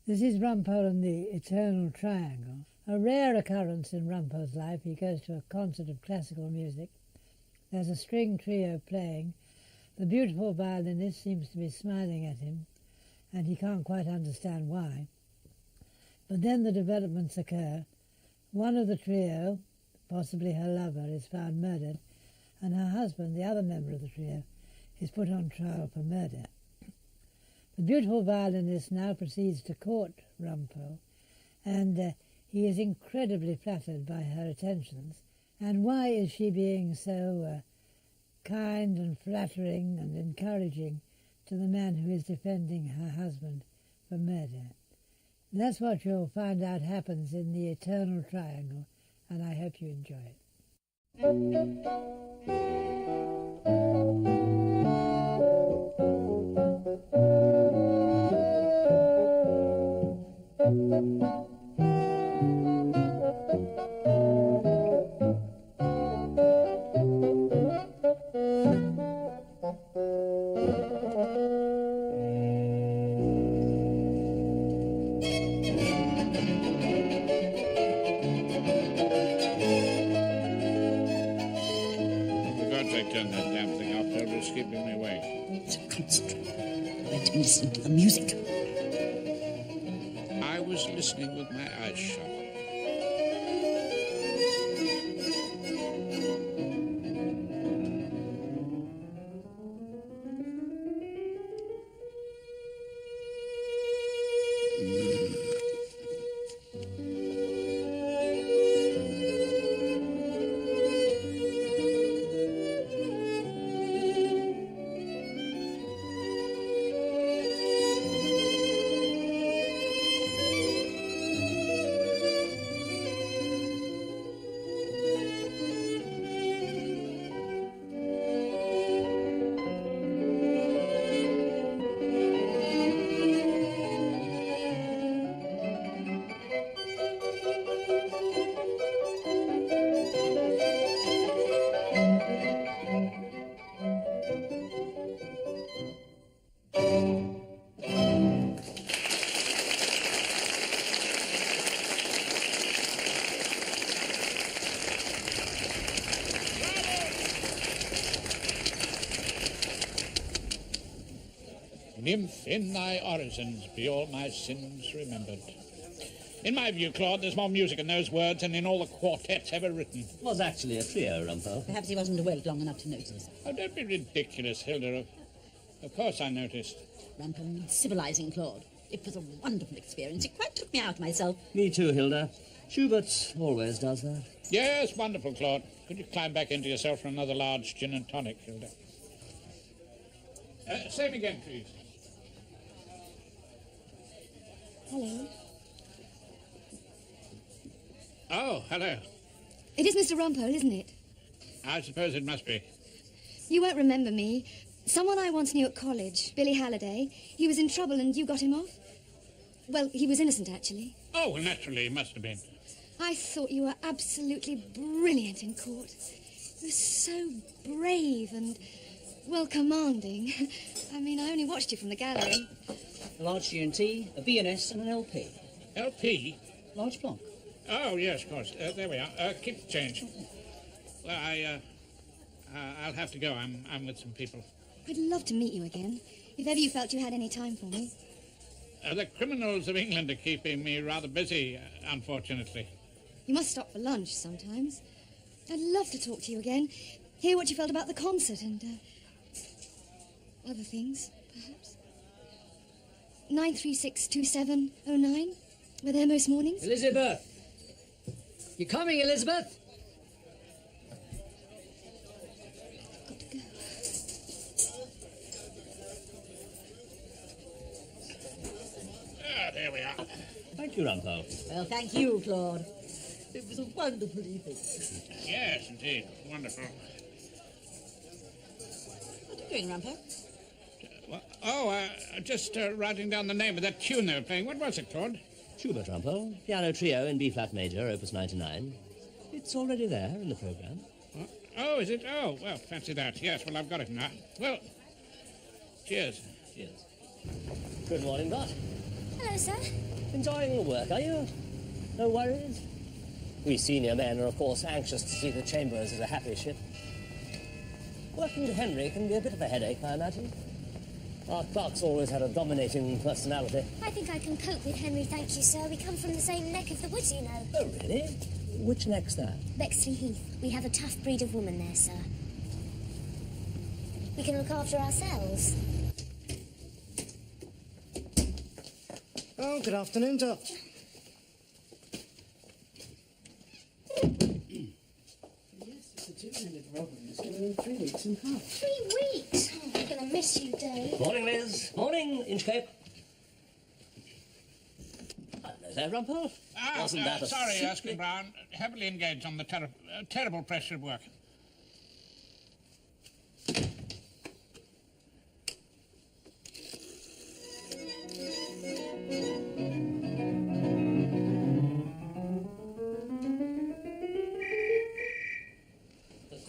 This is Rumpole and the Eternal Triangle. A rare occurrence in Rumpole's life. He goes to a concert of classical music. There's a string trio playing. The beautiful violinist seems to be smiling at him, and he can't quite understand why. But then the developments occur. One of the trio, possibly her lover, is found murdered, and her husband, the other member of the trio, is put on trial for murder. The beautiful violinist now proceeds to court Rumpole, and he is incredibly flattered by her attentions. And why is she being so kind and flattering and encouraging to the man who is defending her husband for murder? That's what you'll find out happens in the Eternal Triangle, and I hope you enjoy it. Turn that damn thing off, Phil. It's keeping me awake. So concentrate. Let me listen to the music. I was listening with my eyes shut. Nymph, in thy orisons be all my sins remembered. In my view, Claude, there's more music in those words than in all the quartets ever written. It was actually a trio, Rumpole. Perhaps he wasn't awake long enough to notice. Oh, don't be ridiculous, Hilda. Of course I noticed. Rumpole needs civilizing, Claude. It was a wonderful experience. It quite took me out myself. Me too, Hilda. Schubert always does that. Yes, wonderful, Claude. Could you climb back into yourself for another large gin and tonic, Hilda? Same again, please. Hello. Oh, hello. It is Mr. Rumpole, isn't it? I suppose it must be. You won't remember me. Someone I once knew at college, Billy Halliday. He was in trouble and you got him off. Well, he was innocent, actually. Oh, well, naturally, he must have been. I thought you were absolutely brilliant in court. You were so brave and, well, commanding. I mean, I only watched you from the gallery. A large G&T, a B&S and an LP. LP? Large plonk. Oh, yes, of course. There we are. Keep the change. Well, I'll have to go. I'm with some people. I'd love to meet you again, if ever you felt you had any time for me. The criminals of England are keeping me rather busy, unfortunately. You must stop for lunch sometimes. I'd love to talk to you again, hear what you felt about the concert and other things, perhaps. 9362709. We're there most mornings. Elizabeth! You coming, Elizabeth? Got to go. There we are. Thank you, Rumpole. Well, thank you, Claude. It was a wonderful evening. Yes, indeed. Wonderful. What are you doing, Rumpole? Just writing down the name of that tune they were playing. What was it, Claude? Schubert, Rumpole. Piano trio in B-flat major, opus 99. It's already there in the programme. Oh, is it? Oh, well, fancy that. Yes, well, I've got it now. Well, cheers. Cheers. Good morning, Dot. Hello, sir. Enjoying the work, are you? No worries? We senior men are, of course, anxious to see the Chambers as a happy ship. Working with Henry can be a bit of a headache, I imagine. Our clerk's always had a dominating personality. I think I can cope with Henry, thank you, sir. We come from the same neck of the woods, you know. Oh, really? Which neck's that? Bexley Heath. We have a tough breed of woman there, sir. We can look after ourselves. Oh, good afternoon, Doc. Yes, it's a two-handed robbery. It's going in 3 weeks and a half. 3 weeks? Oh, I'm going to miss you, Dave. Morning, Liz. Morning, Inchcape. Hello there, Rumpole. Wasn't that a sorry, secret? Erskine Brown. Heavily engaged on the terrible pressure of work.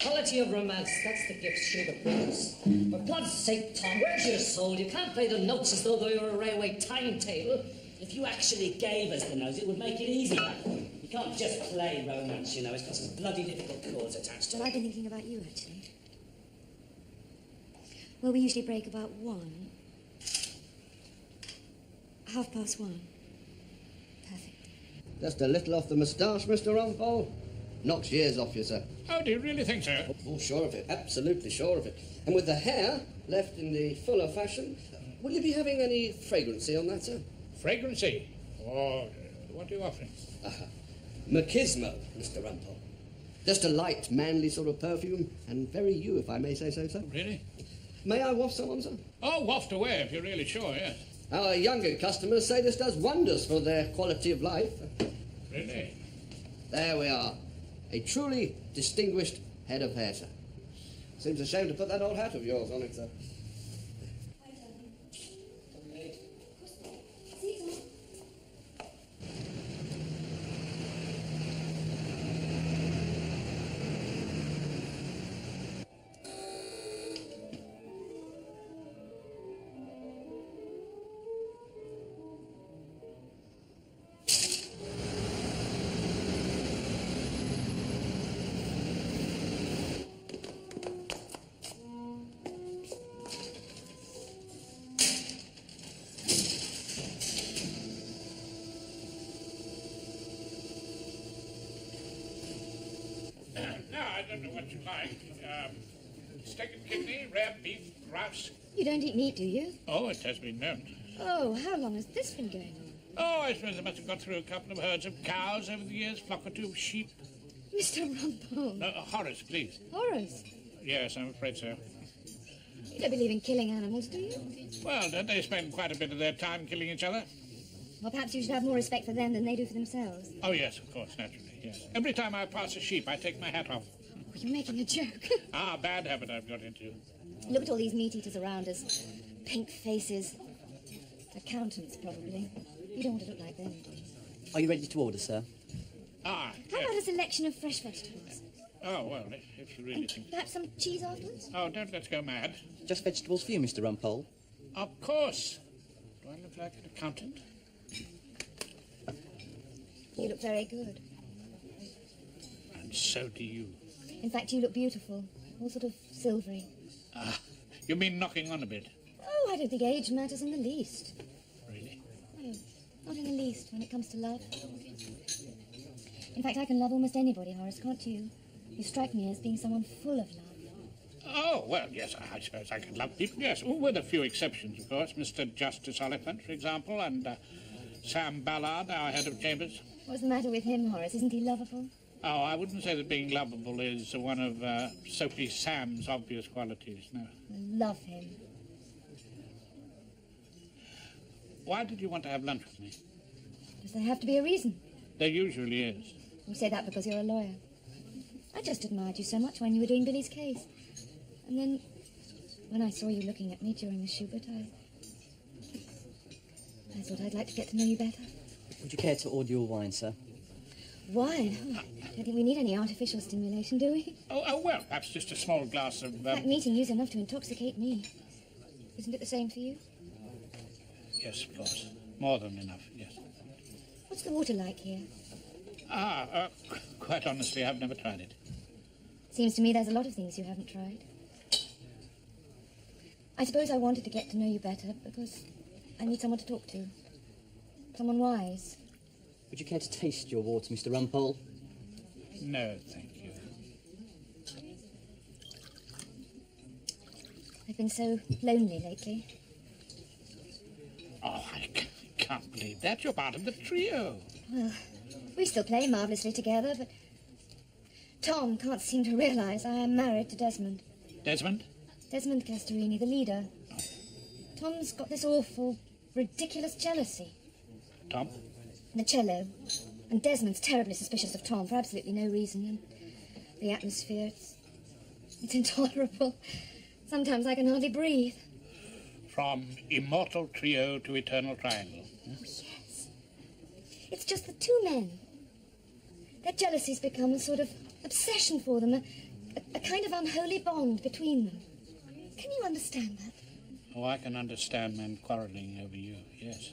Quality of romance, that's the gift Schubert brings. For God's sake, Tom, where's your soul? You can't play the notes as though they were a railway timetable. If you actually gave us the notes, it would make it easier. You can't just play romance, you know. It's got some bloody difficult chords attached to Well, it. I've been thinking about you, actually. Well, we usually break about 1. 1:30. Perfect. Just a little off the moustache, Mr. Rumpole. Knocks years off you, sir. Oh, do you really think so? Oh, sure of it. Absolutely sure of it. And with the hair left in the fuller fashion, will you be having any fragrancy on that, sir? Fragrancy? Oh, what are you offering? Machismo, Mr. Rumpole. Just a light, manly sort of perfume, and very you, if I may say so, sir. Really? May I waft some on, sir? Oh, waft away if you're really sure, yes. Our younger customers say this does wonders for their quality of life. Really? There we are. A truly distinguished head of hair, sir. Seems a shame to put that old hat of yours on it, sir. No, I don't know what you like. Steak and kidney, rare beef, grouse. You don't eat meat, do you? Oh, it has been known. Oh, how long has this been going on? Oh, I suppose I must have got through a couple of herds of cows over the years, flock or two of sheep. Mr. Rumpole. Horace, please. Horace, Yes, I'm afraid so. you don't believe in killing animals, do you? Well, don't they spend quite a bit of their time killing each other? Well, perhaps you should have more respect for them than they do for themselves. Oh, yes, of course, naturally, yes. Every time I pass a sheep, I take my hat off. Oh, you're making a joke. Bad habit I've got into. Look at all these meat eaters around us. Pink faces. Accountants, probably. You don't want to look like them, do you? Are you ready to order, sir? How Yes. about a selection of fresh vegetables? Oh, well, if you really think... Perhaps some cheese afterwards? Oh, don't let's go mad. Just vegetables for you, Mr. Rumpole. Of course. Do I look like an accountant? You look very good. And so do you. In fact, you look beautiful. All sort of silvery. You mean knocking on a bit? Oh, I don't think age matters in the least. Really? No, not in the least when it comes to love. In fact, I can love almost anybody, Horace, can't you? You strike me as being someone full of love. Oh, well, yes, I suppose I can love people, yes. With a few exceptions, of course. Mr. Justice Oliphant, for example, and Sam Ballard, our head of chambers. What's the matter with him, Horace? Isn't he lovable? Oh, I wouldn't say that being lovable is one of Soapy Sam's obvious qualities, no. Love him. Why did you want to have lunch with me? Does there have to be a reason? There usually is. You say that because you're a lawyer. I just admired you so much when you were doing Billy's case. And then, when I saw you looking at me during the Schubert, I thought I'd like to get to know you better. Would you care to order your wine, sir? Wine? Oh, I don't think we need any artificial stimulation, do we? Oh, well, perhaps just a small glass of... In fact, meeting you's enough to intoxicate me. Isn't it the same for you? Yes, of course. More than enough, yes. What's the water like here? Quite honestly, I've never tried it. Seems to me there's a lot of things you haven't tried. I suppose I wanted to get to know you better because I need someone to talk to. Someone wise. Would you care to taste your water, Mr. Rumpole? No, thank you. I've been so lonely lately. Oh, I can't believe that. You're part of the trio. Well, we still play marvellously together, but Tom can't seem to realise I am married to Desmond. Desmond? Desmond Castorini, the leader. Tom's got this awful, ridiculous jealousy. Tom? The cello. And Desmond's terribly suspicious of Tom for absolutely no reason. And the atmosphere, it's intolerable. Sometimes I can hardly breathe. From immortal trio to eternal triangle. Oh, yes. It's just the two men. Their jealousy's become a sort of obsession for them, a kind of unholy bond between them. Can you understand that? Oh, I can understand men quarrelling over you, yes.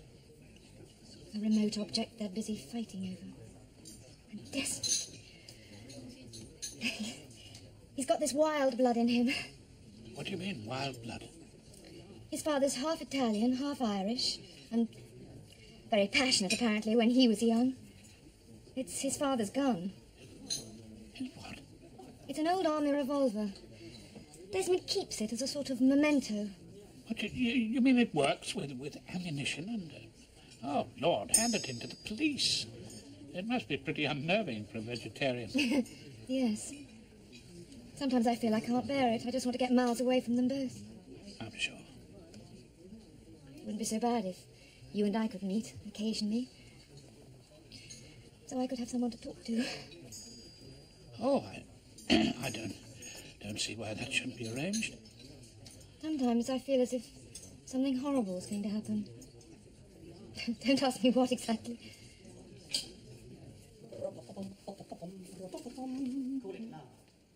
A remote object they're busy fighting over. And Desmond. He's got this wild blood in him. What do you mean, wild blood? His father's half Italian, half Irish, and very passionate, apparently, when he was young. It's his father's gun. What? It's an old army revolver. Desmond keeps it as a sort of memento. What, you mean it works with ammunition and... oh, Lord, hand it in to the police. It must be pretty unnerving for a vegetarian. Yes. Sometimes I feel I can't bear it. I just want to get miles away from them both. I'm sure. It wouldn't be so bad if you and I could meet occasionally. So I could have someone to talk to. Oh, I don't see why that shouldn't be arranged. Sometimes I feel as if something horrible is going to happen. Don't ask me what exactly. Call it love,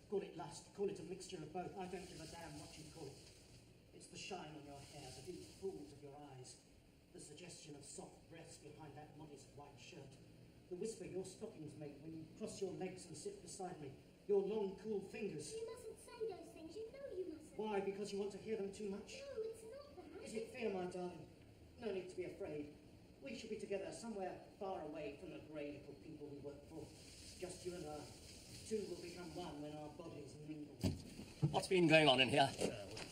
call it lust, call it a mixture of both. I don't give a damn what you call it. It's the shine on your hair, the deep pools of your eyes, the suggestion of soft breasts behind that modest white shirt, the whisper your stockings make when you cross your legs and sit beside me, your long, cool fingers. You mustn't say those things. You know you mustn't. Why? Because you want to hear them too much? No, it's not that. Is it fear, my darling? No need to be afraid. We should be together somewhere far away from the grey little people we work for. Just you and I. Two will become one when our bodies mingle. What's been going on in here?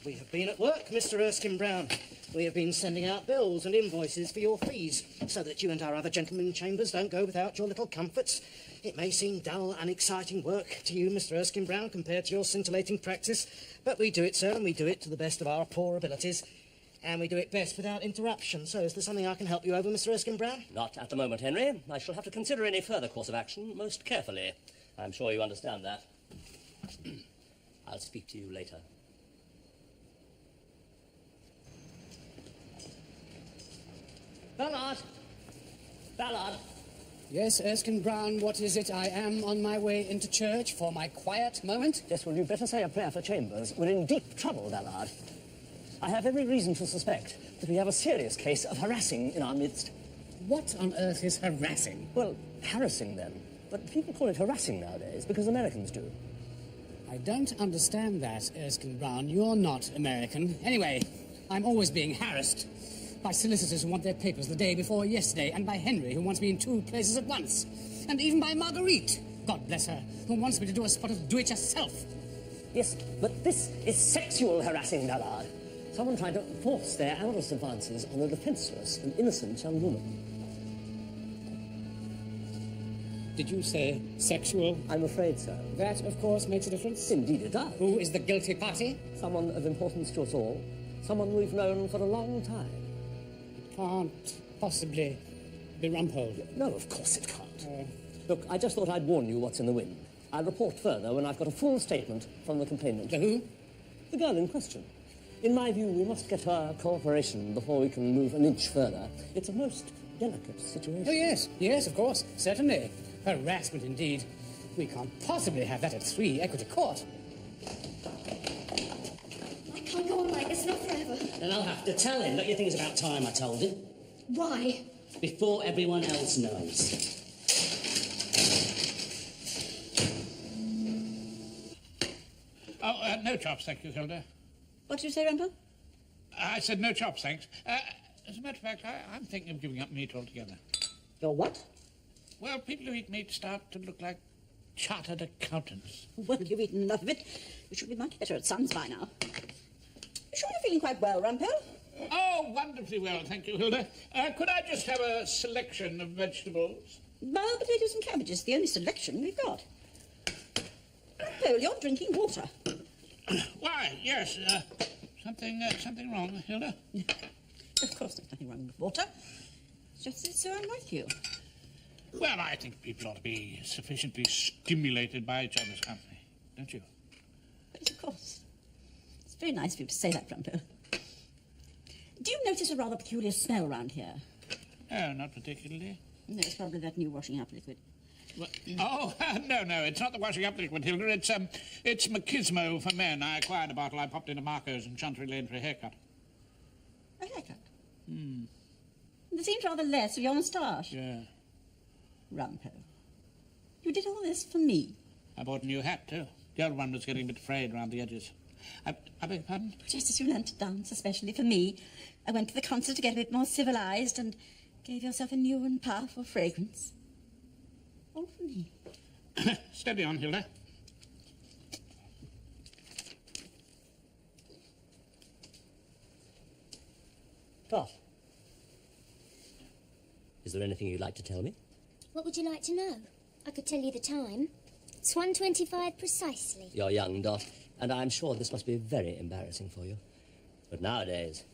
We have been at work, Mr. Erskine Brown. We have been sending out bills and invoices for your fees, so that you and our other gentlemen chambers don't go without your little comforts. It may seem dull, unexciting work to you, Mr. Erskine Brown, compared to your scintillating practice, but we do it, sir, and we do it to the best of our poor abilities. And we do it best without interruption. So is there something I can help you over, Mr. Erskine Brown? Not at the moment, Henry. I shall have to consider any further course of action most carefully. I'm sure you understand that. I'll speak to you later. Ballard! Ballard! Yes, Erskine Brown, what is it? I am on my way into church for my quiet moment. Yes, well, you'd better say a prayer for Chambers. We're in deep trouble, Ballard. I have every reason to suspect that we have a serious case of harassing in our midst. What on earth is harassing? Well, harassing them. But people call it harassing nowadays because Americans do. I don't understand that, Erskine Brown. You're not American. Anyway, I'm always being harassed by solicitors who want their papers the day before yesterday, and by Henry, who wants me in 2 places at once, and even by Marguerite, God bless her, who wants me to do a spot of do-it-yourself. Yes, but this is sexual harassing, Ballard. Someone tried to force their amorous advances on a defenseless and innocent young woman. Did you say sexual? I'm afraid so. That, of course, makes a difference. Indeed it does. Who is the guilty party? Someone of importance to us all. Someone we've known for a long time. It can't possibly be Rumpole. No, of course it can't. Look, I just thought I'd warn you what's in the wind. I'll report further when I've got a full statement from the complainant. The who? The girl in question. In my view, we must get her cooperation before we can move an inch further. It's a most delicate situation. Oh, yes. Yes, of course. Certainly. Harassment, indeed. We can't possibly have that at 3 Equity Court. I can't go on like this, not forever. Then I'll have to tell him. Don't you think it's about time I told him? Why? before everyone else knows. Oh, no chops, thank you, Hilda. What did you say, Rumpole? I said no chops, thanks. As a matter of fact, I'm thinking of giving up meat altogether. Your what? Well, people who eat meat start to look like chartered accountants. Well, you've eaten enough of it. You should be much better at sums by now. You sure you're feeling quite well, Rumpole? Oh, wonderfully well, thank you, Hilda. Could I just have a selection of vegetables? Boiled potatoes and cabbages, the only selection we've got. Rumpole, you're drinking water. Why, yes, something wrong, Hilda? Of course there's nothing wrong with water. It's just that it's so unlike you. Well, I think people ought to be sufficiently stimulated by each other's company, don't you? But of course. It's very nice of you to say that, Rumpole. Do you notice a rather peculiar smell around here? Oh, not particularly. No, it's probably that new washing up liquid. Well, oh, no, it's not the washing up liquid, Hilda. It's Machismo for men. I acquired a bottle. I popped into Marco's in Chancery Lane for a haircut. A haircut? There seems rather less of your moustache. Yeah. Rumpole, you did all this for me. I bought a new hat, too. The old one was getting a bit frayed round the edges. I beg your pardon? Just as you learned to dance, especially for me, I went to the concert to get a bit more civilized and gave yourself a new and powerful fragrance. All for me. Steady on, Hilda. Prof, is there anything you'd like to tell me? What would you like to know? I could tell you the time. It's 1:25 precisely. You're young, Dot, and I'm sure this must be very embarrassing for you. But nowadays,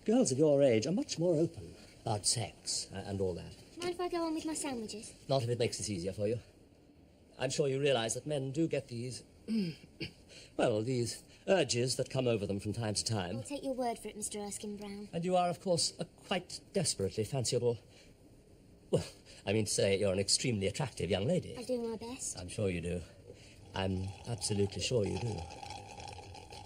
girls of your age are much more open about sex and all that. Mind if I go on with my sandwiches? Not if it makes this easier for you. I'm sure you realise that men do get these, these urges that come over them from time to time. I'll take your word for it, Mr. Erskine Brown. And you are, of course, a quite desperately fanciable... Well, I mean to say you're an extremely attractive young lady. I'll do my best. I'm sure you do. I'm absolutely sure you do.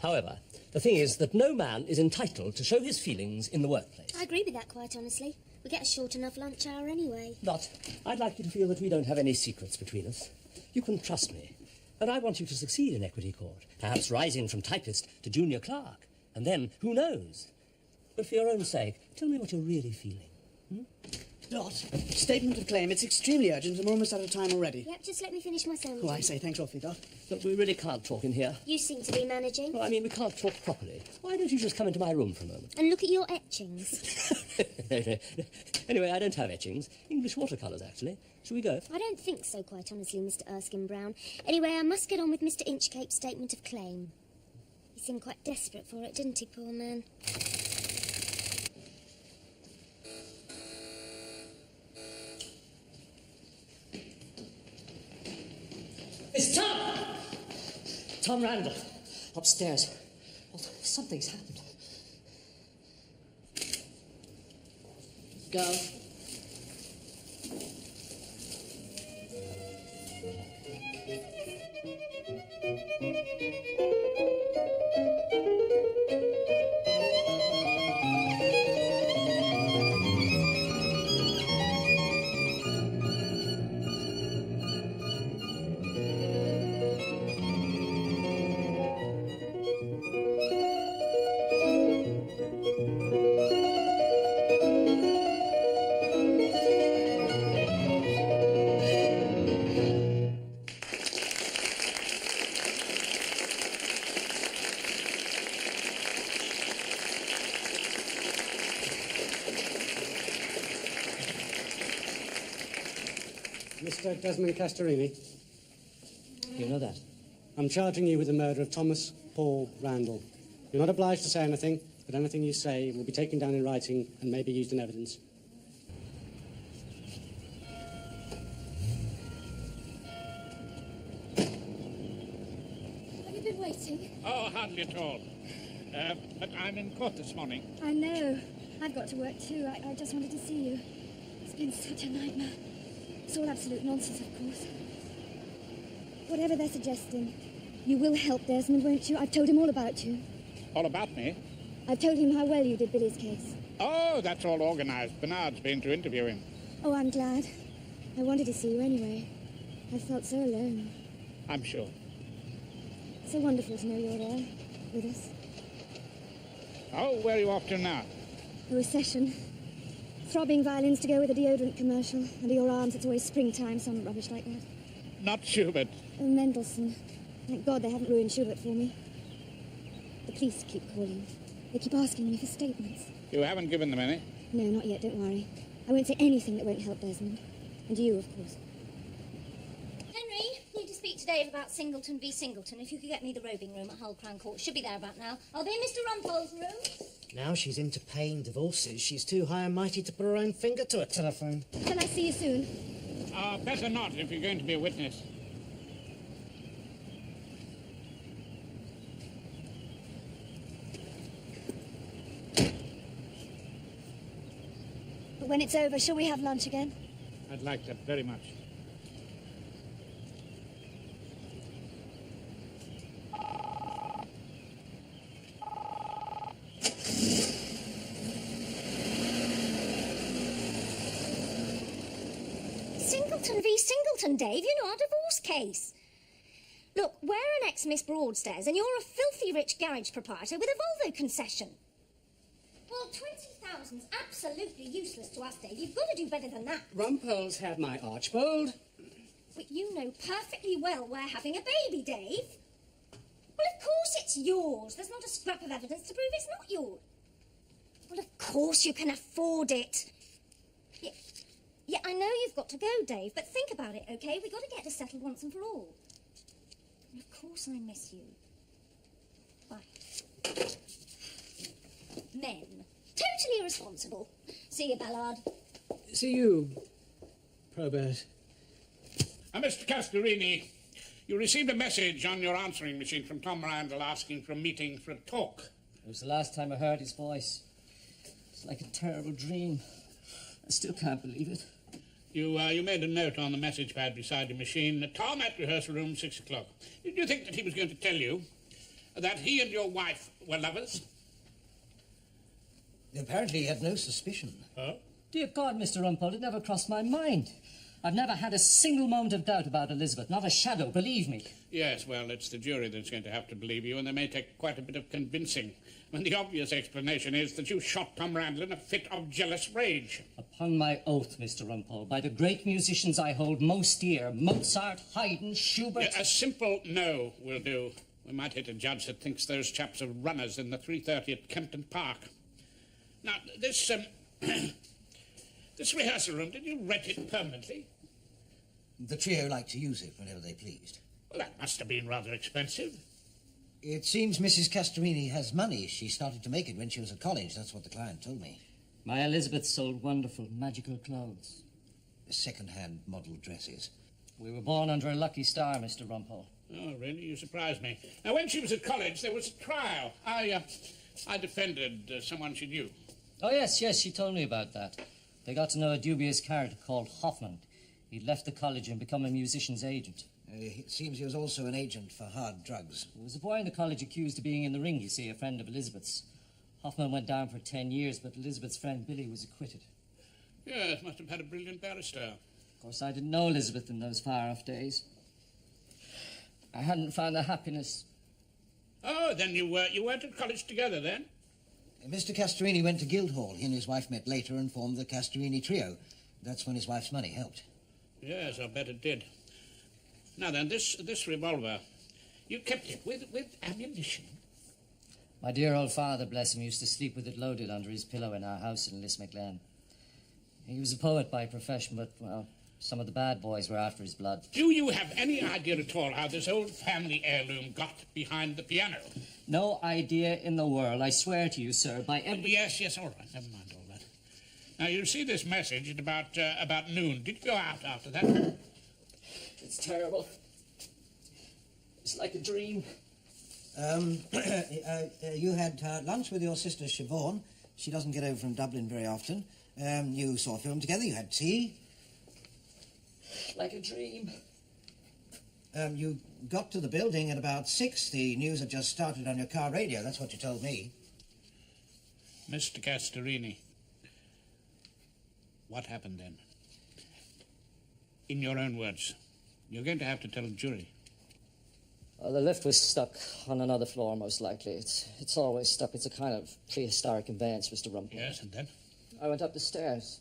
However, the thing is that no man is entitled to show his feelings in the workplace. I agree with that, quite honestly. We get a short enough lunch hour anyway. Dot, I'd like you to feel that we don't have any secrets between us. You can trust me. And I want you to succeed in Equity Court, perhaps rising from typist to junior clerk. And then, who knows? But for your own sake, tell me what you're really feeling. Dot, statement of claim. It's extremely urgent and we're almost out of time already. Yep, just let me finish my sandwich. Oh, I say, thanks awfully, Dot. Look, we really can't talk in here. You seem to be managing. Well, I mean, we can't talk properly. Why don't you just come into my room for a moment? And look at your etchings. Anyway, I don't have etchings. English watercolours, actually. Shall we go? I don't think so, quite honestly, Mr. Erskine Brown. Anyway, I must get on with Mr. Inchcape's statement of claim. He seemed quite desperate for it, didn't he, poor man? It's Tom! Tom Randall. Upstairs. Oh, something's happened. Go. Mr. Desmond Castorini. You know that? I'm charging you with the murder of Thomas Paul Randall. You're not obliged to say anything, but anything you say will be taken down in writing and may be used in evidence. Have you been waiting? Oh, hardly at all. But I'm in court this morning. I know. I've got to work too. I just wanted to see you. It's been such a nightmare. It's all absolute nonsense, of course. Whatever they're suggesting, you will help Desmond, won't you? I've told him all about you. All about me? I've told him how well you did Billy's case. Oh, that's all organised. Bernard's been to interview him. Oh, I'm glad. I wanted to see you anyway. I felt so alone. I'm sure. So wonderful to know you're there, with us. Oh, where are you off to now? A recession. Throbbing violins to go with a deodorant commercial. Under your arms, it's always springtime, some rubbish like that. Not Schubert. Oh, Mendelssohn. Thank God they haven't ruined Schubert for me. The police keep calling. They keep asking me for statements. You haven't given them any? No, not yet, don't worry. I won't say anything that won't help Desmond. And you, of course. Henry, need to speak to Dave about Singleton v. Singleton. If you could get me the robing room at Hull Crown Court. Should be there about now. I'll be in Mr. Rumpole's room. Now she's into paying divorces, she's too high and mighty to put her own finger to a telephone. Shall I see you soon? Better not if you're going to be a witness. But when it's over, shall we have lunch again? I'd like that very much. Singleton v. Singleton, Dave. You know, our divorce case. Look, we're an ex-Miss Broadstairs, and you're a filthy rich garage proprietor with a Volvo concession. Well, 20,000's absolutely useless to us, Dave. You've got to do better than that. Rumpole's had my Archbold. But you know perfectly well we're having a baby, Dave. Well, of course it's yours. There's not a scrap of evidence to prove it's not yours. Well, of course you can afford it. Yeah, I know you've got to go, Dave, but think about it, OK? We've got to get this settled once and for all. And of course I miss you. Bye. Men. Totally irresponsible. See you, Ballard. See you, Probert. Mr. Castorini, you received a message on your answering machine from Tom Randall asking for a meeting for a talk. It was the last time I heard his voice. It's like a terrible dream. I still can't believe it. You made a note on the message pad beside your machine. Tom at rehearsal room, 6 o'clock. Did you think that he was going to tell you that he and your wife were lovers? Apparently he had no suspicion. Oh? Dear God, Mr. Rumpole, it never crossed my mind. I've never had a single moment of doubt about Elizabeth, not a shadow, believe me. Yes, well, it's the jury that's going to have to believe you, and they may take quite a bit of convincing. When the obvious explanation is that you shot Tom Randall in a fit of jealous rage. Upon my oath, Mr. Rumpole, by the great musicians I hold most dear, Mozart, Haydn, Schubert... Yeah, a simple no will do. We might hit a judge that thinks those chaps are runners in the 3:30 at Kempton Park. Now, this, this rehearsal room, did you rent it permanently? The trio liked to use it whenever they pleased. Well, that must have been rather expensive. It seems Mrs. Castorini has money. She started to make it when she was at college. That's what the client told me. My Elizabeth sold wonderful, magical clothes. Second-hand model dresses. We were born under a lucky star, Mr. Rumpole. Oh, really? You surprise me. Now, when she was at college, there was a trial. I defended someone she knew. Oh, yes, she told me about that. They got to know a dubious character called Hoffman. He'd left the college and become a musician's agent. It seems he was also an agent for hard drugs. There was a boy in the college accused of being in the ring, you see, a friend of Elizabeth's. Hoffman went down for 10 years, but Elizabeth's friend Billy was acquitted. Yes, must have had a brilliant barrister. Of course, I didn't know Elizabeth in those far-off days. I hadn't found the happiness. Oh, then you weren't at college together, then? Mr. Castorini went to Guildhall. He and his wife met later and formed the Castorini trio. That's when his wife's money helped. Yes, I bet it did. Now then, this revolver, you kept it with ammunition? My dear old father, bless him, used to sleep with it loaded under his pillow in our house in Lismaclen. He was a poet by profession, but, well, some of the bad boys were after his blood. Do you have any idea at all how this old family heirloom got behind the piano? No idea in the world, I swear to you, sir, by every... Yes, all right, never mind all that. Now, you see this message at about noon. Did you go out after that? It's terrible. It's like a dream. You had lunch with your sister Siobhan. She doesn't get over from Dublin very often. You saw a film together, you had tea. Like a dream. You got to the building at about 6. The news had just started on your car radio. That's what you told me. Mr. Castorini, what happened then? In your own words, you're going to have to tell a jury. The lift was stuck on another floor, most likely. It's always stuck. It's a kind of prehistoric conveyance, Mr. Rumpole. Yes, and then? I went up the stairs.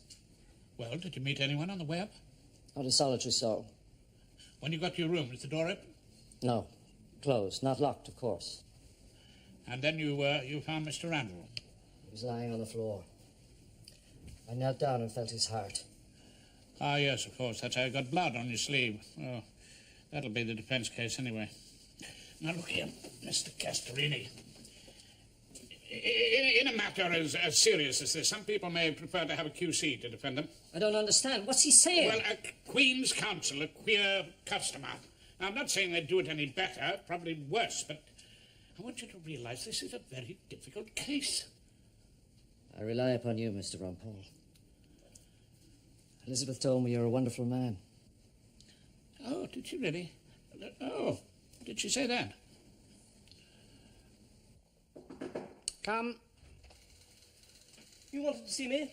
Well, did you meet anyone on the way up? Not a solitary soul. When you got to your room, was the door open? No. Closed. Not locked, of course. And then you found Mr. Randall? He was lying on the floor. I knelt down and felt his heart. Ah, yes, of course. That's how you got blood on your sleeve. Oh, that'll be the defense case anyway. Now, look here, Mr. Castorini. In a matter as serious as this, some people may prefer to have a QC to defend them. I don't understand. What's he saying? Well, a Queen's Counsel, a queer customer. Now, I'm not saying they'd do it any better, probably worse, but I want you to realize this is a very difficult case. I rely upon you, Mr. Rumpole. Elizabeth told me you're a wonderful man. Oh, did she really? Oh, did she say that? Come. You wanted to see me?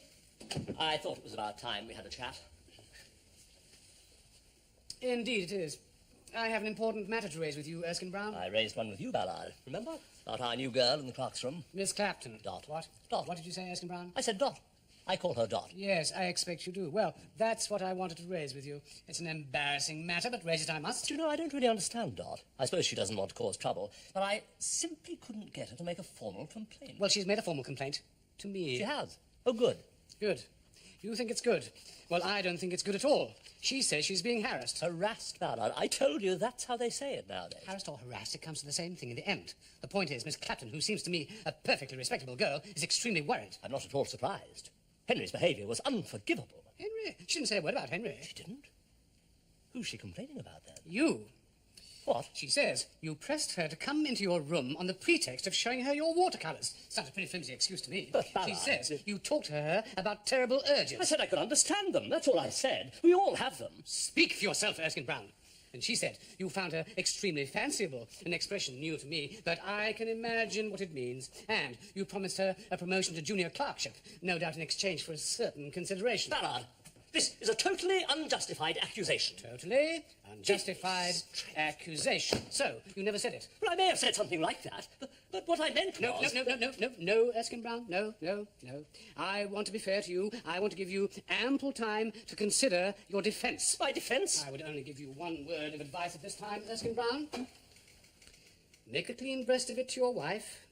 I thought it was about time we had a chat. Indeed it is. I have an important matter to raise with you, Erskine Brown. I raised one with you, Ballard. Remember? About our new girl in the clerk's room. Miss Clapton. Dot. What? Dot. What did you say, Erskine Brown? I said Dot. I call her Dot. Yes, I expect you do. Well, that's what I wanted to raise with you. It's an embarrassing matter, but raise it I must. You know, I don't really understand Dot. I suppose she doesn't want to cause trouble, but I simply couldn't get her to make a formal complaint. Well, she's made a formal complaint. To me. She has. Oh, good. Good. You think it's good? Well, I don't think it's good at all. She says she's being harassed. Harassed, Ballard? I told you that's how they say it nowadays. Harassed or harassed, it comes to the same thing in the end. The point is, Miss Clapton, who seems to me a perfectly respectable girl, is extremely worried. I'm not at all surprised. Henry's behaviour was unforgivable. Henry? She didn't say a word about Henry. She didn't? Who's she complaining about, then? You. What? She says you pressed her to come into your room on the pretext of showing her your watercolours. Sounds a pretty flimsy excuse to me. But, Ballard, she says you talked to her about terrible urges. I said I could understand them. That's all I said. We all have them. Speak for yourself, Erskine Brown. And she said you found her extremely fanciful, an expression new to me, but I can imagine what it means. And you promised her a promotion to junior clerkship, no doubt in exchange for a certain consideration. Ballard, this is a totally unjustified accusation. Totally unjustified accusation. So, you never said it. Well, I may have said something like that, but what I meant was... No, Erskine Brown, no. I want to be fair to you. I want to give you ample time to consider your defence. My defence? I would only give you one word of advice at this time, Erskine Brown. Make a clean breast of it to your wife.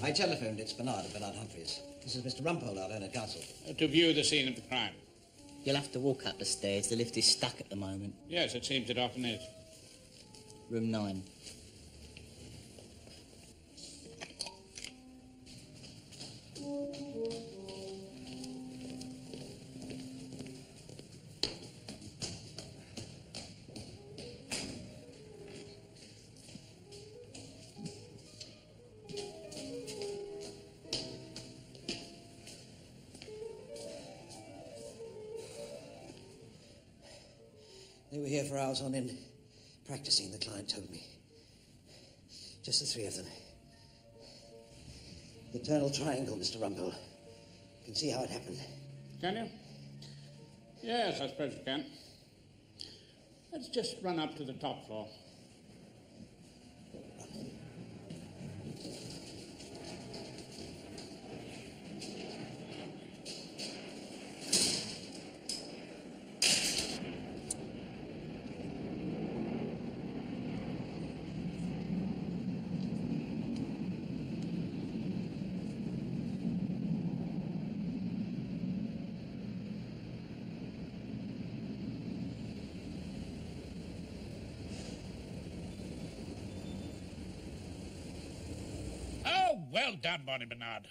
I telephoned. It's Bernard of Bernard Humphreys. This is Mr. Rumpole, our own at Council. To view the scene of the crime. You'll have to walk up the stairs. The lift is stuck at the moment. Yes, it seems it often is. Room 9. They were here for hours on end, practicing, the client told me. Just the three of them. The eternal triangle, Mr. Rumpole. You can see how it happened. Can you? Yes, I suppose you can. Let's just run up to the top floor. Well done, Bonnie Bernard.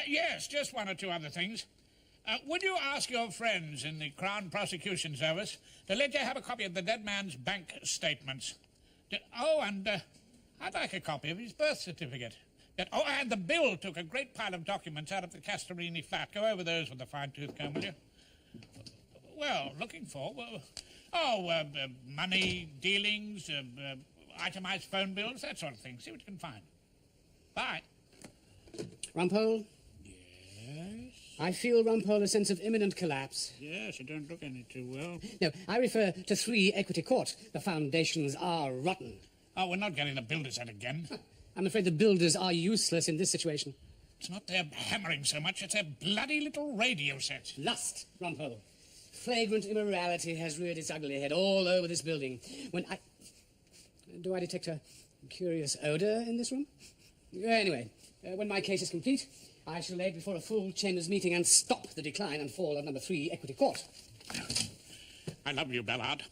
Yes, just one or two other things. Would you ask your friends in the Crown Prosecution Service to let you have a copy of the dead man's bank statements? And I'd like a copy of his birth certificate. And the bill took a great pile of documents out of the Castorini flat. Go over those with a fine-tooth comb, will you? Well, looking for... money, dealings, itemised phone bills, that sort of thing. See what you can find. Bye. Rumpole? Yes? I feel, Rumpole, a sense of imminent collapse. Yes, you don't look any too well. No, I refer to 3 Equity Court. The foundations are rotten. Oh, we're not getting the builders out again. I'm afraid the builders are useless in this situation. It's not their hammering so much, it's their bloody little radio set. Lust, Rumpole. Flagrant immorality has reared its ugly head all over this building. Do I detect a curious odour in this room? Anyway, when my case is complete, I shall lay before a full Chambers meeting and stop the decline and fall of number 3 Equity Court. I love you, Ballard.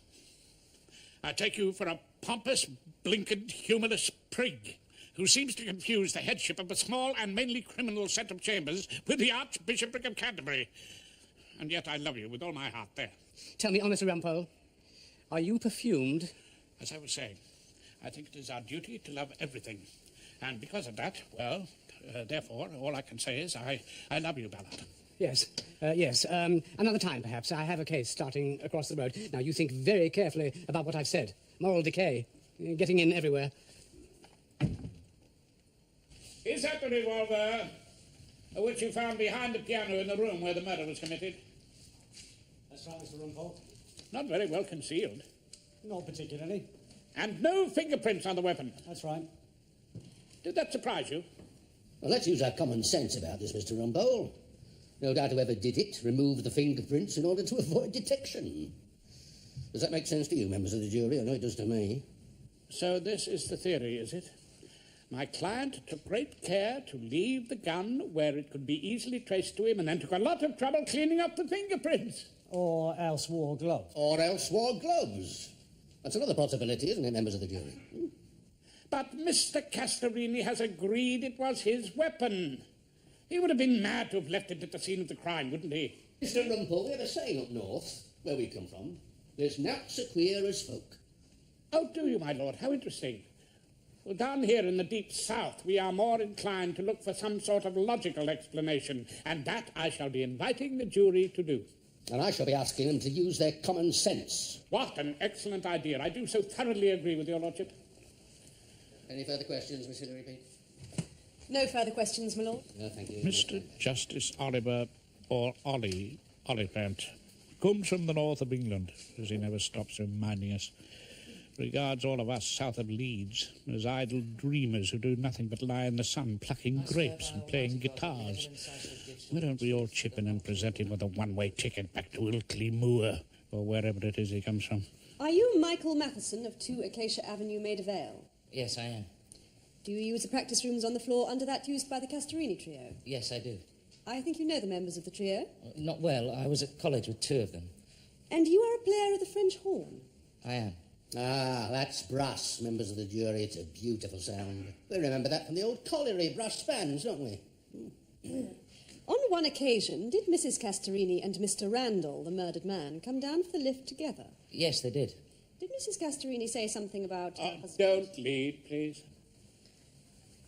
I take you for a pompous, blinkered, humorless prig who seems to confuse the headship of a small and mainly criminal set of Chambers with the Archbishopric of Canterbury. And yet I love you with all my heart there. Tell me honestly, Rumpole, are you perfumed? As I was saying, I think it is our duty to love everything. And because of that, well, therefore, all I can say is I love you, Ballard. Yes, yes. Another time, perhaps. I have a case starting across the road. Now, you think very carefully about what I've said. Moral decay, getting in everywhere. Is that the revolver which you found behind the piano in the room where the murder was committed? That's right, Mr. Rumpole. Not very well concealed. Not particularly. And no fingerprints on the weapon. That's right. Did that surprise you? Well, let's use our common sense about this, Mr. Rumpole. No doubt whoever did it removed the fingerprints in order to avoid detection. Does that make sense to you, members of the jury? I know it does to me. So this is the theory, is it? My client took great care to leave the gun where it could be easily traced to him and then took a lot of trouble cleaning up the fingerprints. Or else wore gloves. Or else wore gloves. That's another possibility, isn't it, members of the jury? But Mr. Castorini has agreed it was his weapon. He would have been mad to have left it at the scene of the crime, wouldn't he? Mr. Rumpole, we have a saying up north, where we come from. There's nought so queer as folk. Oh, do you, my lord? How interesting. Well, down here in the deep south, we are more inclined to look for some sort of logical explanation, and that I shall be inviting the jury to do. And I shall be asking them to use their common sense. What an excellent idea. I do so thoroughly agree with your lordship. Any further questions, Miss Hilary Peake? No further questions, my lord. No, thank you. Mr. Justice Oliver, or Ollie Oliphant, comes from the north of England, as he never stops reminding us. Regards all of us south of Leeds as idle dreamers who do nothing but lie in the sun plucking grapes and playing guitars. Why don't we all chip in and present him with a one-way ticket back to Ilkley Moor, or wherever it is he comes from? Are you Michael Matheson of 2 Acacia Avenue, Maida Vale? Yes, I am. Do you use the practice rooms on the floor under that used by the Castorini trio? Yes, I do. I think you know the members of the trio. Not well. I was at college with 2 of them. And you are a player of the French horn? I am. Ah, that's brass, members of the jury. It's a beautiful sound. We remember that from the old colliery brass bands, don't we? On one occasion, did Mrs. Castorini and Mr. Randall, the murdered man, come down for the lift together? Yes, they did. Did Mrs. Castorini say something about... Don't lead, please.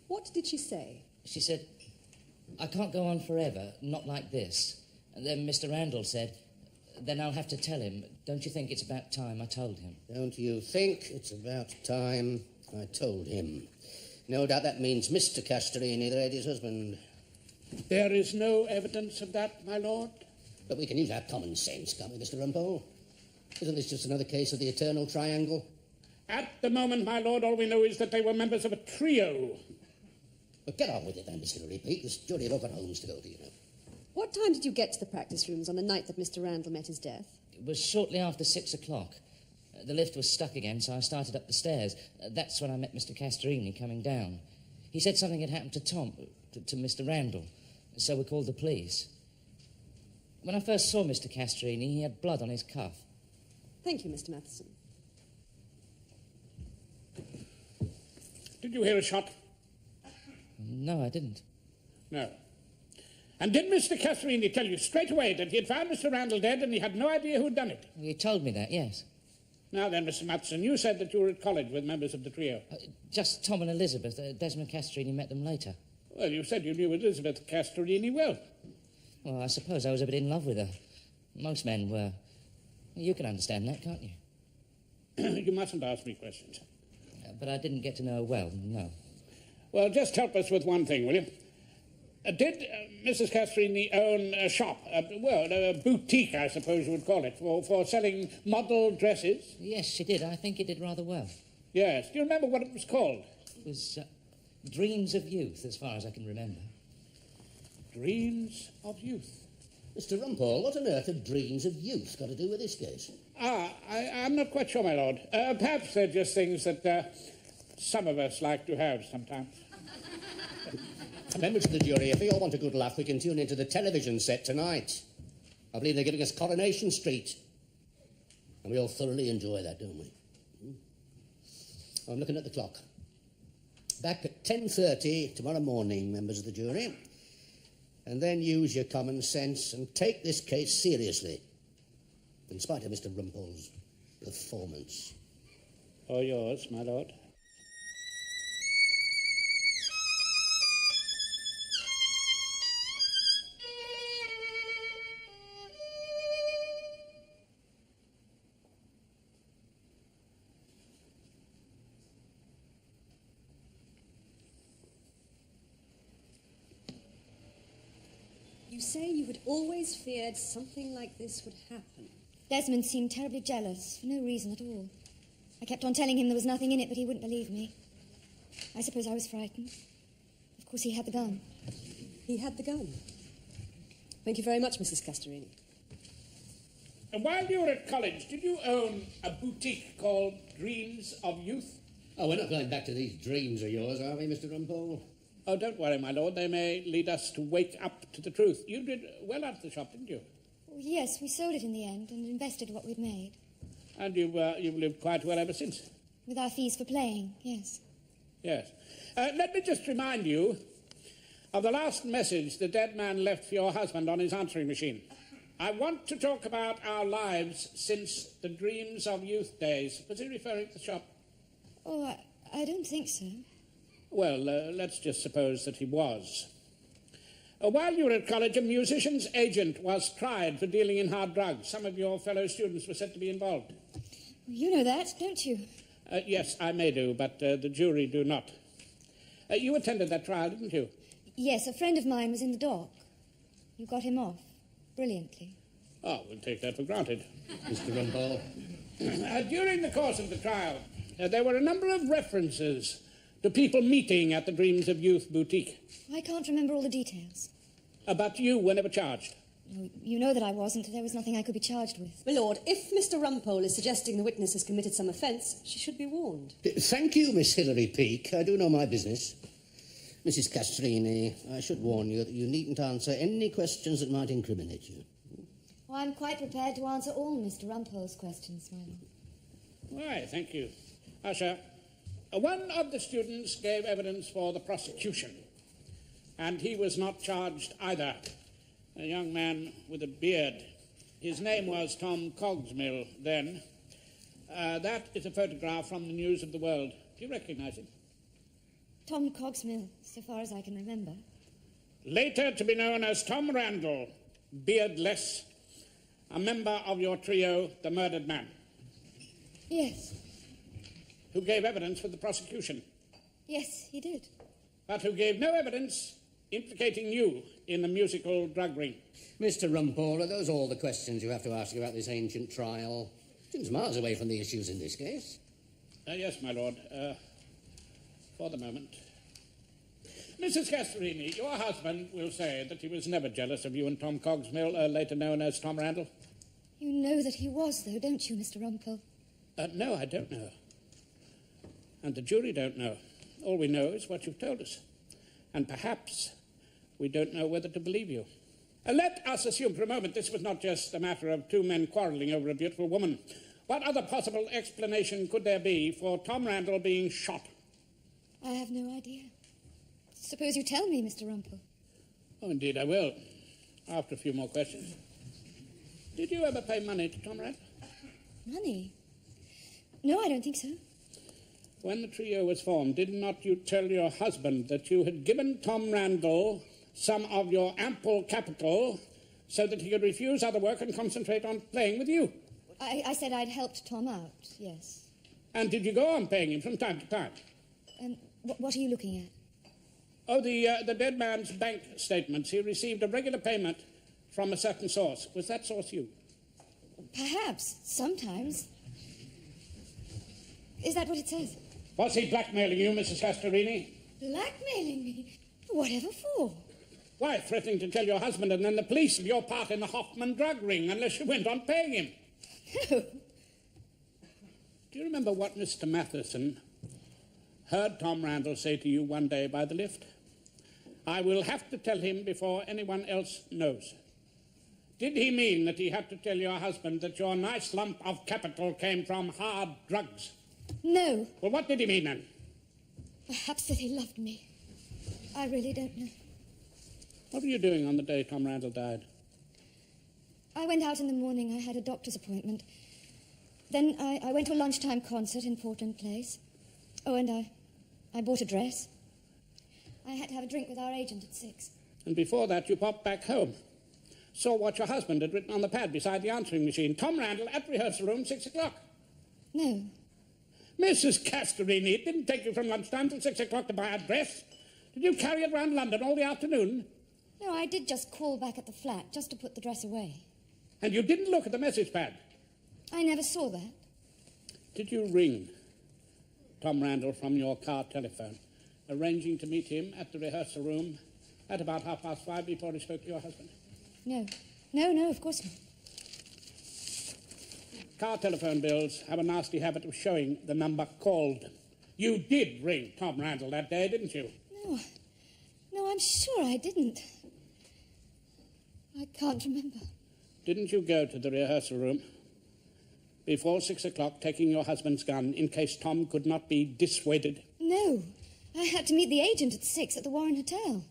What did she say? She said, I can't go on forever, not like this. And then Mr. Randall said, then I'll have to tell him. Don't you think it's about time I told him? Don't you think it's about time I told him? No doubt that means Mr. Castorini, the lady's husband. There is no evidence of that, my lord. But we can use our common sense, can't we, Mr. Rumpole? Isn't this just another case of the eternal triangle? At the moment, my lord, all we know is that they were members of a trio. But get on with it then, Miss Hilary Peake. This jury have other homes to go to, you know. What time did you get to the practice rooms on the night that Mr. Randall met his death? It was shortly after 6 o'clock. The lift was stuck again, so I started up the stairs. That's when I met Mr. Castorini coming down. He said something had happened to Tom, to Mr. Randall, so we called the police. When I first saw Mr. Castorini, he had blood on his cuff. Thank you, Mr. Matheson. Did you hear a shot? No, I didn't. No. And did Mr. Castorini tell you straight away that he had found Mr. Randall dead and he had no idea who had done it? He told me that, yes. Now then, Mr. Matheson, you said that you were at college with members of the trio. Just Tom and Elizabeth. Desmond Castorini met them later. Well, you said you knew Elizabeth Castorini well. Well, I suppose I was a bit in love with her. Most men were. You can understand that, can't you? You mustn't ask me questions. But I didn't get to know her well, no. Well, just help us with one thing, will you? Did Mrs. Castrini own a shop, a boutique, I suppose you would call it, for selling model dresses? Yes, she did. I think it did rather well. Yes. Do you remember what it was called? It was Dreams of Youth, as far as I can remember. Dreams of Youth? Mr. Rumpole, what on earth have Dreams of Youth got to do with this case? I'm not quite sure, my lord. Perhaps they're just things that some of us like to have sometimes. Members of the jury, if we all want a good laugh, we can tune into the television set tonight. I believe they're giving us Coronation Street. And we all thoroughly enjoy that, don't we? I'm looking at the clock. Back at 10:30 tomorrow morning, members of the jury. And then use your common sense and take this case seriously, in spite of Mr. Rumpole's performance. All yours, my lord. You say you had always feared something like this would happen. Desmond seemed terribly jealous, for no reason at all. I kept on telling him there was nothing in it, but he wouldn't believe me. I suppose I was frightened. Of course, he had the gun. He had the gun. Thank you very much, Mrs. Castrini. And while you were at college, did you own a boutique called Dreams of Youth? Oh, we're not going back to these dreams of yours, are we, Mr. Rumpole? Oh, don't worry, my lord. They may lead us to wake up to the truth. You did well out of the shop, didn't you? Oh, yes, we sold it in the end and invested what we'd made. And you've lived quite well ever since? With our fees for playing, yes. Yes. Let me just remind you of the last message the dead man left for your husband on his answering machine. I want to talk about our lives since the Dreams of Youth days. Was he referring to the shop? Oh, I don't think so. Well, let's just suppose that he was. While you were at college, a musician's agent was tried for dealing in hard drugs. Some of your fellow students were said to be involved. You know that, don't you? Yes, I may do, but the jury do not. You attended that trial, didn't you? Yes, a friend of mine was in the dock. You got him off. Brilliantly. Oh, we'll take that for granted. Mr. Rumpole. During the course of the trial, there were a number of references to people meeting at the Dreams of Youth boutique. I can't remember all the details. But you were never charged. You know that I wasn't. There was nothing I could be charged with. My lord, if Mr. Rumpole is suggesting the witness has committed some offence, she should be warned. Thank you, Miss Hilary Peake. I do know my business. Mrs. Castrini, I should warn you that you needn't answer any questions that might incriminate you. Oh, I'm quite prepared to answer all Mr. Rumpole's questions, my lord. Why, thank you. Usher, one of the students gave evidence for the prosecution, and he was not charged either. A young man with a beard. His name was Tom Cogsmill then. That is a photograph from the News of the World. Do you recognize him? Tom Cogsmill, so far as I can remember. Later to be known as Tom Randall, beardless, a member of your trio, The Murdered Man. Yes. Who gave evidence for the prosecution. Yes, he did. But who gave no evidence implicating you in the musical drug ring. Mr. Rumpole, are those all the questions you have to ask about this ancient trial? Seems miles away from the issues in this case. Yes, my lord. For the moment. Mrs. Castrini, your husband will say that he was never jealous of you and Tom Cogsmill, later known as Tom Randall. You know that he was, though, don't you, Mr. Rumpole? No, I don't know. And the jury don't know. All we know is what you've told us. And perhaps we don't know whether to believe you. Let us assume for a moment this was not just a matter of two men quarrelling over a beautiful woman. What other possible explanation could there be for Tom Randall being shot? I have no idea. Suppose you tell me, Mr. Rumpole. Oh, indeed I will. After a few more questions. Did you ever pay money to Tom Randall? Money? No, I don't think so. When the trio was formed, did not you tell your husband that you had given Tom Randall some of your ample capital so that he could refuse other work and concentrate on playing with you? I said I'd helped Tom out, yes. And did you go on paying him from time to time? What are you looking at? Oh, the dead man's bank statements. He received a regular payment from a certain source. Was that source you? Perhaps. Sometimes. Is that what it says? Was he blackmailing you, Mrs. Castorini? Blackmailing me? Whatever for? Why, threatening to tell your husband and then the police of your part in the Hoffman drug ring unless you went on paying him. No. Do you remember what Mr. Matheson heard Tom Randall say to you one day by the lift? I will have to tell him before anyone else knows. Did he mean that he had to tell your husband that your nice lump of capital came from hard drugs? No. Well, what did he mean then? Perhaps that he loved me. I really don't know. What were you doing on the day Tom Randall died? I went out in the morning. I had a doctor's appointment. Then I went to a lunchtime concert in Portland Place. Oh, and I bought a dress. I had to have a drink with our agent at 6. And before that, you popped back home. Saw what your husband had written on the pad beside the answering machine. Tom Randall at rehearsal room, 6 o'clock. No. Mrs. Castorini, it didn't take you from lunchtime till 6 o'clock to buy a dress. Did you carry it round London all the afternoon? No, I did just call back at the flat, just to put the dress away. And you didn't look at the message pad? I never saw that. Did you ring Tom Randall from your car telephone, arranging to meet him at the rehearsal room at about 5:30 before he spoke to your husband? No. No, of course not. Car telephone bills have a nasty habit of showing the number called. You did ring Tom Randall that day, didn't you? No, I'm sure I didn't. I can't remember. Didn't you go to the rehearsal room before 6 o'clock taking your husband's gun in case Tom could not be dissuaded? No. I had to meet the agent at 6 at the Warren Hotel.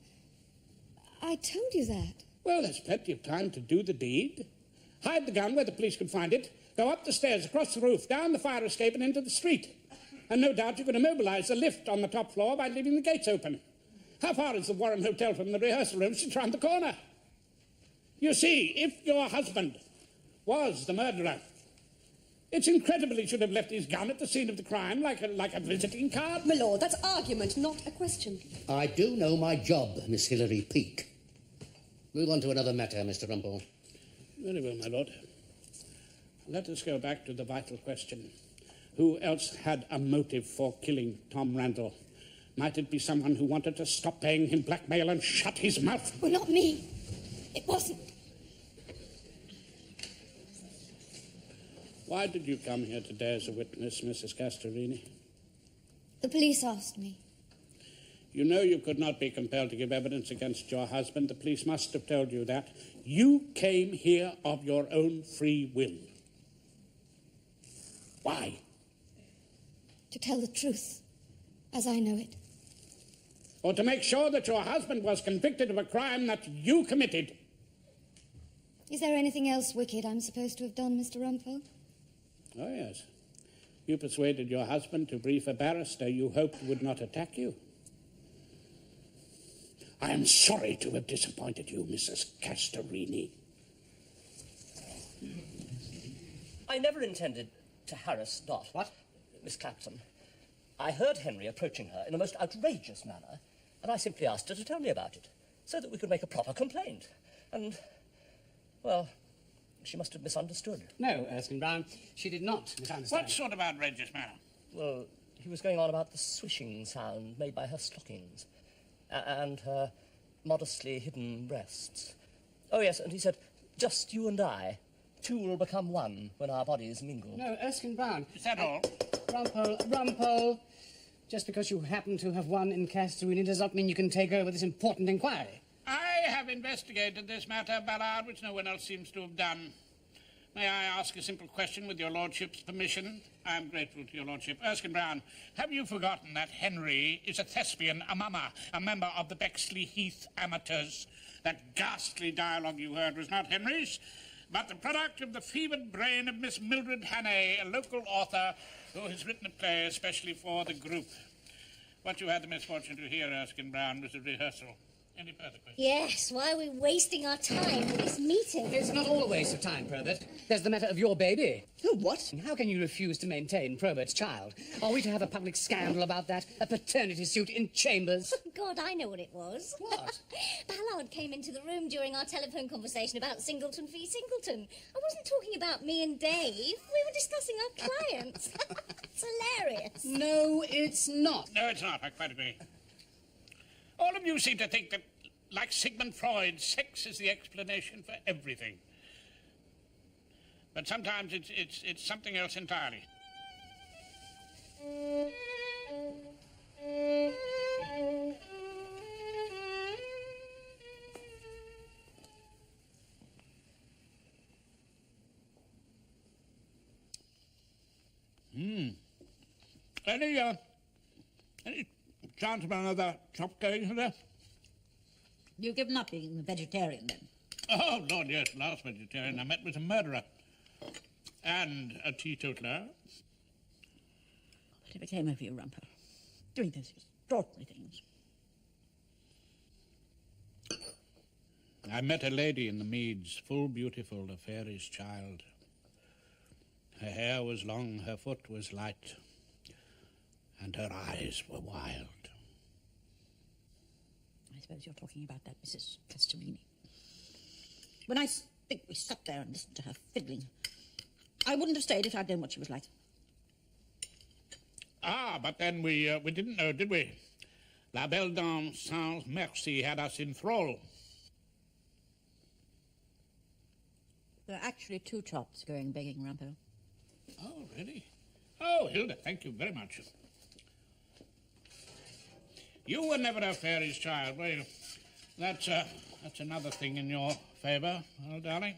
I told you that. Well, there's plenty of time to do the deed. Hide the gun where the police could find it. Go up the stairs, across the roof, down the fire escape and into the street. And no doubt you could immobilize the lift on the top floor by leaving the gates open. How far is the Warren Hotel from the rehearsal room? It's round the corner. You see, if your husband was the murderer, it's incredible he should have left his gun at the scene of the crime like a visiting card. My lord, that's argument, not a question. I do know my job, Miss Hilary Peake. Move on to another matter, Mr. Rumpole. Very well, my lord. Let us go back to the vital question. Who else had a motive for killing Tom Randall? Might it be someone who wanted to stop paying him blackmail and shut his mouth? Well, not me. It wasn't. Why did you come here today as a witness, Mrs. Castorini? The police asked me. You know you could not be compelled to give evidence against your husband. The police must have told you that. You came here of your own free will. Why? To tell the truth, as I know it. Or to make sure that your husband was convicted of a crime that you committed. Is there anything else wicked I'm supposed to have done, Mr. Rumpole? Oh, yes. You persuaded your husband to brief a barrister you hoped would not attack you. I am sorry to have disappointed you, Mrs. Castorini. I never intended to harass Dot. What? Miss Clapton. I heard Henry approaching her in a most outrageous manner, and I simply asked her to tell me about it, so that we could make a proper complaint. And, well, she must have misunderstood. No, Erskine Brown, she did not misunderstand. What sort of outrageous manner? Well, he was going on about the swishing sound made by her stockings, and her modestly hidden breasts. Oh, yes, and he said, just you and I. Two will become one when our bodies mingle. No, Erskine Brown. Is that all? Rumpole. Just because you happen to have won in Castorini does not mean you can take over this important inquiry. I have investigated this matter, Ballard, which no one else seems to have done. May I ask a simple question with your lordship's permission? I am grateful to your lordship. Erskine Brown, have you forgotten that Henry is a thespian, a mummer, a member of the Bexley Heath Amateurs? That ghastly dialogue you heard was not Henry's, but the product of the fevered brain of Miss Mildred Hannay, a local author who has written a play especially for the group. What you had the misfortune to hear, Erskine Brown, was a rehearsal. Any further questions? Yes, why are we wasting our time with this meeting? It's not all a waste of time, Probert. There's the matter of your baby. Oh, what? How can you refuse to maintain Probert's child? Are we to have a public scandal about that? A paternity suit in chambers? God, I know what it was. What? Ballard came into the room during our telephone conversation about Singleton v. Singleton. I wasn't talking about me and Dave. We were discussing our clients. It's hilarious. No, it's not. No, it's not. I quite agree. All of you seem to think that, like Sigmund Freud, sex is the explanation for everything. But sometimes it's something else entirely. Any chance of another chop going today? You've given up being a vegetarian, then? Oh, Lord, yes. Last vegetarian I met was a murderer. And a teetotaler. Whatever came over you, Rumpole? Doing those extraordinary things. I met a lady in the meads, full beautiful, a fairy's child. Her hair was long, her foot was light, and her eyes were wild. I suppose you're talking about that Mrs. Castellini. When I think we sat there and listened to her fiddling, I wouldn't have stayed if I'd known what she was like. Ah, but then we didn't know, did we? La Belle Dame Sans Merci had us in thrall. There are actually 2 chops going begging, Rumpole. Oh, really? Oh, Hilda, thank you very much. You were never a fairy's child, were you? That's another thing in your favour, oh, darling.